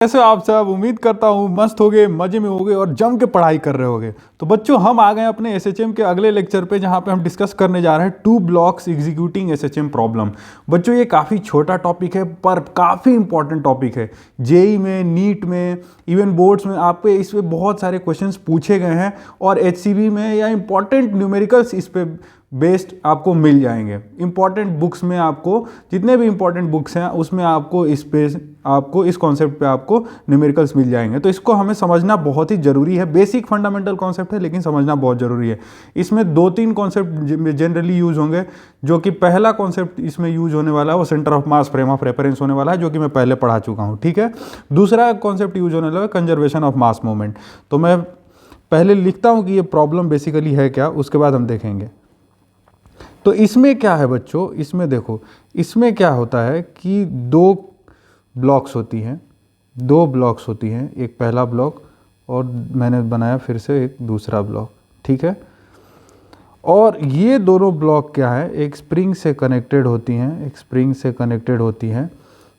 कैसे हो आप सब। उम्मीद करता हूँ मस्त होगे, मजे में होगे और जम के पढ़ाई कर रहे होगे। तो बच्चों, हम आ गए अपने एसएचएम के अगले लेक्चर पे, जहाँ पे हम डिस्कस करने जा रहे हैं 2 ब्लॉक्स एग्जीक्यूटिंग एसएचएम प्रॉब्लम। बच्चों, ये काफ़ी छोटा टॉपिक है पर काफ़ी इंपॉर्टेंट टॉपिक है। जेई में, नीट में, इवन बोर्ड्स में आप पे इस पे बहुत सारे क्वेश्चंस पूछे गए हैं और एचसीबी में या इंपॉर्टेंट न्यूमेरिकल्स इस पे बेस्ड आपको मिल जाएंगे। इंपॉर्टेंट बुक्स में आपको, जितने भी इंपॉर्टेंट बुक्स हैं उसमें आपको इस कॉन्सेप्ट पे आपको न्यूमेरिकल्स मिल जाएंगे। तो इसको हमें समझना बहुत ही ज़रूरी है। बेसिक फंडामेंटल कॉन्सेप्ट है लेकिन समझना बहुत ज़रूरी है। इसमें 2-3 कॉन्सेप्ट जनरली यूज होंगे, जो कि पहला कॉन्सेप्ट इसमें यूज होने वाला है वो centre of mass frame of reference होने वाला है, जो कि मैं पहले पढ़ा चुका हूँ। ठीक है। दूसरा कॉन्सेप्ट यूज होने वाला है कंजर्वेशन ऑफ मास मूवमेंट। तो मैं पहले लिखता हूँ कि ये प्रॉब्लम बेसिकली है क्या, उसके बाद हम देखेंगे। तो इसमें क्या है बच्चों, इसमें देखो, इसमें क्या होता है कि 2 ब्लॉक्स होती हैं, एक पहला ब्लॉक और मैंने बनाया फिर से एक दूसरा ब्लॉक। ठीक है। और ये दोनों ब्लॉक क्या है, एक स्प्रिंग से कनेक्टेड होती हैं,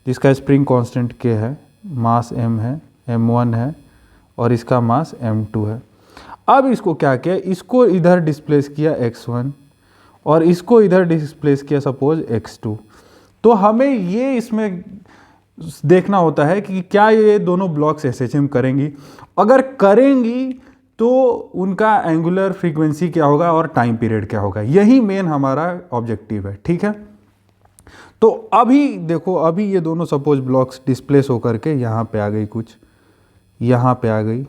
जिसका स्प्रिंग कांस्टेंट K है, मास M है, M1 है और इसका मास M2 है। अब इसको क्या किया, इसको इधर डिस्प्लेस किया x1 और इसको इधर डिस्प्लेस किया सपोज x2। तो हमें ये इसमें देखना होता है कि क्या ये दोनों ब्लॉक्स एसएचएम करेंगी। अगर करेंगी तो उनका एंगुलर फ्रीक्वेंसी क्या होगा और टाइम पीरियड क्या होगा। यही मेन हमारा ऑब्जेक्टिव है। ठीक है। तो अभी देखो, अभी ये दोनों सपोज ब्लॉक्स डिस्प्लेस होकर के यहाँ पे आ गई, कुछ यहाँ पे आ गई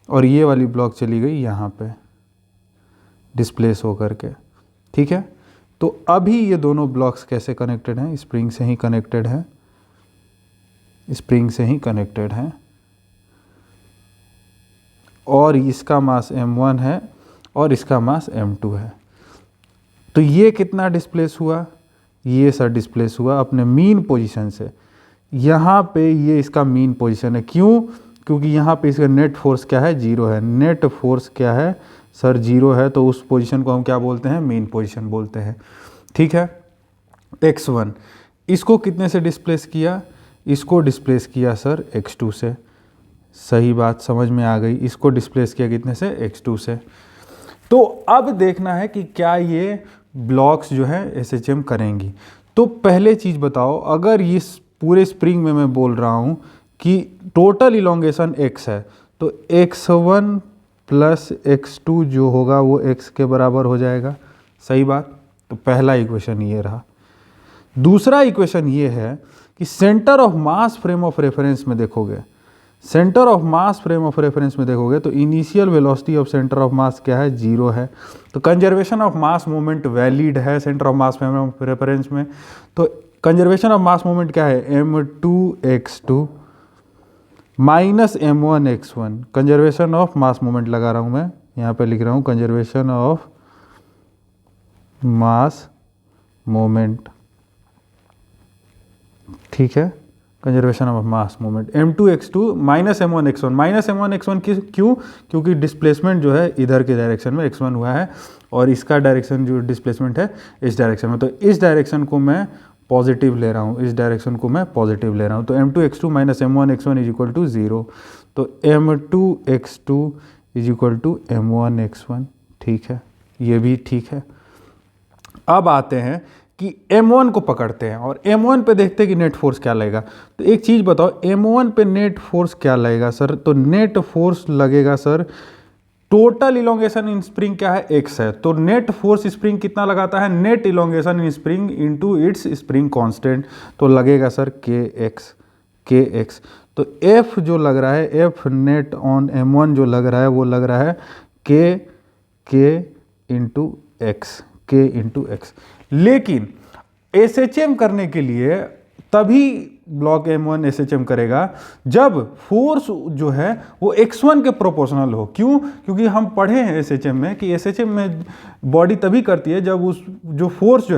और ये वाली ब्लॉक चली गई यहाँ पे डिस्प्लेस होकर के। ठीक है। तो अभी ये दोनों ब्लॉक्स कैसे कनेक्टेड हैं, स्प्रिंग से ही कनेक्टेड हैं और इसका मास M1 है और इसका मास M2 है। तो ये कितना डिस्प्लेस हुआ, ये सर डिस्प्लेस हुआ अपने मीन पोजीशन से। यहाँ पे ये इसका मीन पोजीशन है। क्यों? क्योंकि यहाँ पे इसका नेट फोर्स क्या है, 0 है। नेट फोर्स क्या है सर, 0 है। तो उस पोजीशन को हम क्या बोलते हैं, मीन पोजीशन बोलते हैं। ठीक है। x1 इसको कितने से डिस्प्लेस किया, इसको डिस्प्लेस किया सर x2 से। सही बात समझ में आ गई। इसको डिस्प्लेस किया कितने से, x2 से। तो अब देखना है कि क्या ये ब्लॉक्स जो है एसएचएम करेंगी। तो पहले चीज़ बताओ, अगर इस पूरे स्प्रिंग में मैं बोल रहा हूँ कि टोटल इलोंगेशन x है, तो x1 प्लस x2 जो होगा वो x के बराबर हो जाएगा। सही बात। तो पहला इक्वेशन ये रहा। दूसरा इक्वेशन ये है कि centre of mass frame of reference में देखोगे, तो initial velocity of centre of mass क्या है, 0 है। तो conservation of mass moment valid है centre of mass frame of reference में। तो कंजर्वेशन ऑफ मास मोमेंट क्या है, m2x2 minus m1x1। Conservation of mass moment लगा रहा हूँ मैं, यहाँ पे लिख रहा हूँ कंजर्वेशन ऑफ मास मोमेंट। ठीक है। Conservation of mass moment m2x2 minus m1x1 क्यों? क्योंकि डिस्प्लेसमेंट जो है इधर के डायरेक्शन में x1 हुआ है और इसका डायरेक्शन जो डिस्प्लेसमेंट है इस डायरेक्शन में। तो इस डायरेक्शन को मैं पॉजिटिव ले रहा हूँ, तो m2x2 minus m1x1 is equal to 0। तो m2x2 is equal to m1x1। ठीक है, ये भी ठीक है। अब आते हैं कि M1 को पकड़ते हैं और M1 पे देखते हैं कि नेट फोर्स क्या लगेगा। तो एक चीज़ बताओ, M1 पे नेट फोर्स क्या लगेगा सर? तो नेट फोर्स लगेगा सर, टोटल इलोंगेशन इन स्प्रिंग क्या है, x है। तो नेट फोर्स स्प्रिंग कितना लगाता है, नेट इलोंगेशन इन spring into its spring constant. तो लगेगा सर kx। तो F जो लग रहा है, F नेट ऑन M1 जो लग रहा है वो लग रहा है k इंटू x। लेकिन एसएचएम करने के लिए तभी ब्लॉक M1 एसएचएम करेगा जब फोर्स जो है वो x1 के प्रोपोर्शनल हो। क्यों? क्योंकि हम पढ़े हैं एसएचएम में कि एसएचएम में बॉडी तभी करती है जब उस जो फोर्स जो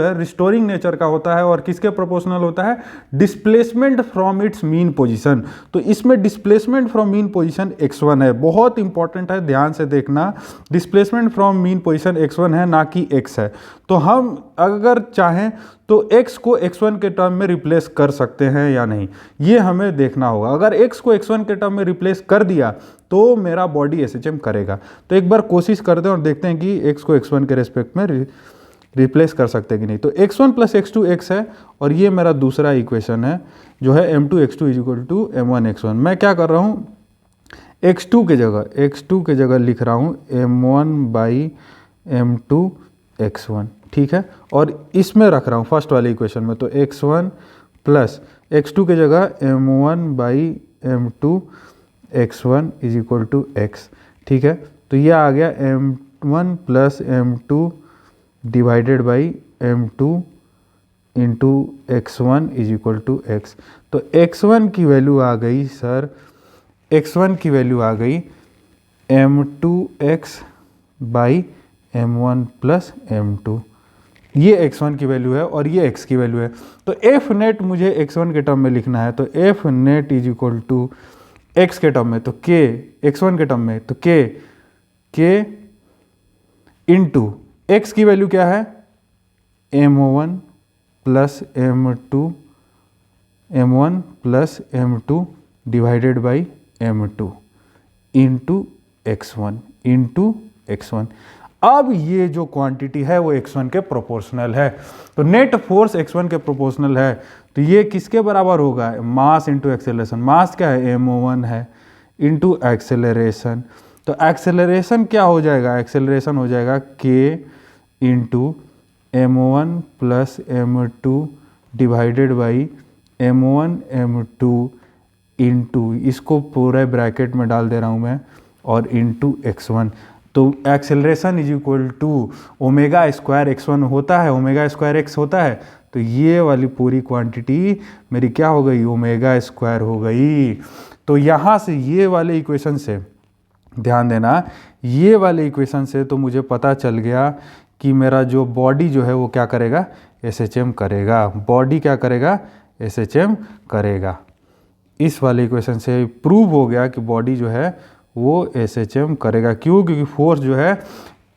है रिस्टोरिंग नेचर का होता है और किसके प्रोपोर्शनल होता है, displacement from its mean position. तो इसमें displacement from mean position x1 है, बहुत इंपॉर्टेंट है, ध्यान से देखना। Displacement from mean position x1 है, ना कि x है। तो हम अगर चाहें तो x को x1 के टर्म में रिप्लेस कर सकते हैं या नहीं, ये हमें देखना होगा। अगर x को x1 के टर्म में रिप्लेस कर दिया तो मेरा बॉडी SHM करेगा। तो एक बार कोशिश करते हैं और देखते हैं कि x को x1 के रेस्पेक्ट में रिप्लेस कर सकते हैं कि नहीं। तो x1 प्लस x2 x है, और ये मेरा दूसरा इक्वेशन है जो है m2 x2 is equal to m1 x1। मैं क्या कर रहा हूँ, x2 के जगह लिख रहा हूँ m1 बाई m2 x1, ठीक है, और इसमें रख रहा हूँ फर्स्ट वाले इक्वेशन में। तो x1 प्लस x2 के जगह m1 by m2 x1 is equal to x, ठीक है। तो ये आ गया m1 plus m2 divided by m2 into x1 is equal to x। तो x1 की वैल्यू आ गई सर, x1 की वैल्यू आ गई m2x by m1 plus m2। ये x1 की वैल्यू है और ये x की वैल्यू है। तो f नेट मुझे x1 के टर्म में लिखना है। तो f net is equal to x के टर्म में, तो k x1 के टर्म में, तो k इंटू x की वैल्यू क्या है, m1 plus m2 divided by m2 into x1। अब ये जो क्वांटिटी है वो x1 के प्रोपोर्शनल है। तो नेट फोर्स x1 के प्रोपोर्शनल है, तो ये किसके बराबर होगा, मास इंटू एक्सेलरेशन। मास क्या है, m1 है, इंटू एक्सेलरेशन। तो एक्सेलरेशन क्या हो जाएगा, एक्सेलरेशन हो जाएगा k into m1 plus m2 divided by m1 m2 into, इसको पूरे ब्रैकेट में डाल दे रहा हूँ मैं, और इंटू x1। तो acceleration is equal to omega square x1 होता है, ओमेगा स्क्वायर x होता है। तो ये वाली पूरी क्वांटिटी मेरी क्या हो गई, ओमेगा स्क्वायर हो गई। तो यहाँ से ये वाले इक्वेशन से ध्यान देना, ये वाले इक्वेशन से तो मुझे पता चल गया कि मेरा जो बॉडी जो है वो क्या करेगा, SHM करेगा। बॉडी क्या करेगा, SHM करेगा। इस वाले इक्वेशन से प्रूव हो गया कि बॉडी जो है वो SHM करेगा। क्यों, क्योंकि फोर्स जो है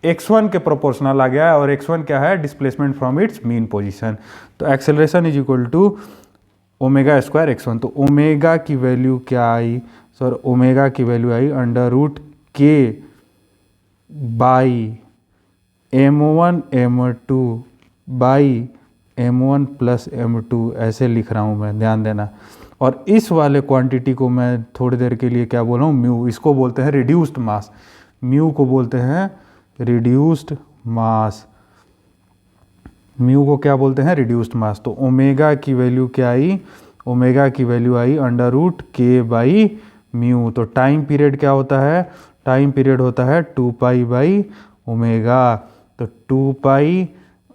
x1 के प्रोपोर्शनल आ गया है, और x1 क्या है, displacement from its mean position. तो acceleration is equal to omega square x1। तो ओमेगा की वैल्यू क्या आई सर, ओमेगा की वैल्यू आई under root k by m1 m2 by m1 plus m2, ऐसे लिख रहा हूँ मैं, ध्यान देना। और इस वाले क्वांटिटी को मैं थोड़ी देर के लिए क्या बोल रहा हूँ, म्यू। इसको बोलते हैं रिड्यूस्ड मास, म्यू को बोलते हैं रिड्यूस्ड मास, म्यू को क्या बोलते हैं, रिड्यूस्ड मास। तो ओमेगा की वैल्यू क्या आई, ओमेगा की वैल्यू आई under root k by mu. तो टाइम पीरियड क्या होता है, टाइम पीरियड होता है 2 पाई बाई ओमेगा। तो 2 pi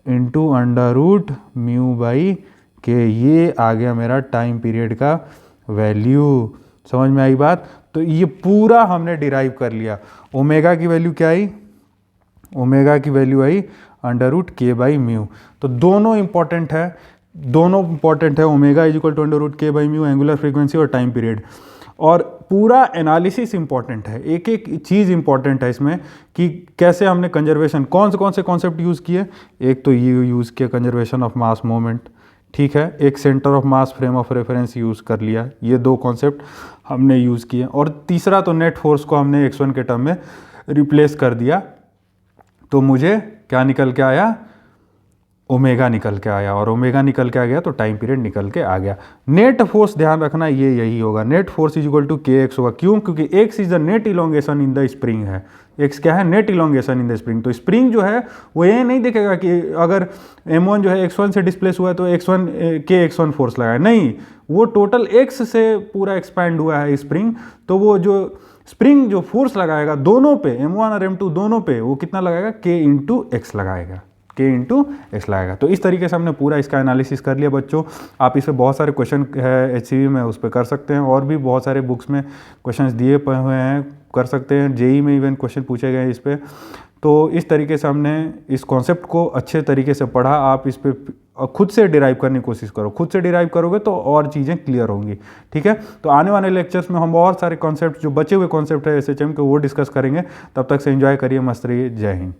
into under root mu by K, ये आ गया मेरा टाइम पीरियड का वैल्यू। समझ में आई बात। तो ये पूरा हमने डिराइव कर लिया। ओमेगा की वैल्यू क्या आई, ओमेगा की वैल्यू आई under root k by mu. तो दोनों इंपॉर्टेंट है, omega is equal to under root k by mu, angular frequency और टाइम पीरियड। और पूरा एनालिसिस इंपॉर्टेंट है, एक एक चीज़ इंपॉर्टेंट है इसमें कि कैसे हमने कंजर्वेशन, कौन से कॉन्सेप्ट यूज़ किए। एक तो ये यूज़ किया कंजर्वेशन ऑफ मास मोमेंट, ठीक है, एक centre of mass frame of reference use कर लिया, ये 2 कॉन्सेप्ट हमने यूज़ किए। और तीसरा तो नेट फोर्स को हमने x1 के टर्म में रिप्लेस कर दिया, तो मुझे क्या निकल के आया, ओमेगा निकल के आया, और ओमेगा निकल के आ गया तो टाइम पीरियड निकल के आ गया। नेट फोर्स ध्यान रखना ये यही होगा, net force is equal to kx होगा। क्यों, क्योंकि x is the net elongation in the spring है, x क्या है, net elongation in the spring. तो स्प्रिंग जो है वो ये नहीं देखेगा कि अगर m1 जो है x1 से डिस्प्लेस हुआ है तो kx1 फोर्स लगाए, नहीं, वो टोटल x से पूरा एक्सपैंड हुआ है स्प्रिंग। तो वो जो स्प्रिंग जो फोर्स लगाएगा दोनों पे, m1 और m2 दोनों पे, वो कितना लगाएगा, k इंटू एक्स लगाएगा, k इंटू एक्स लगाएगा। तो इस तरीके से हमने पूरा इसका एनालिसिस कर लिया बच्चों। आप इस पर बहुत सारे क्वेश्चन है HCV में, उस पर कर सकते हैं, और भी बहुत सारे बुक्स में क्वेश्चंस दिए हुए हैं, कर सकते हैं। JEE में इवन क्वेश्चन पूछे गए हैं इस पर। तो इस तरीके से हमने इस कॉन्सेप्ट को अच्छे तरीके से पढ़ा। आप इस पर खुद से डिराइव करने की कोशिश करो, खुद से डिराइव करोगे तो और चीज़ें क्लियर होंगी, ठीक है। तो आने वाले लेक्चर्स में हम बहुत सारे कॉन्सेप्ट, जो बचे हुए कॉन्सेप्ट है SHM के, वो डिस्कस करेंगे। तब तक से एंजॉय करिए, मस्त रहिए, जय हिंद।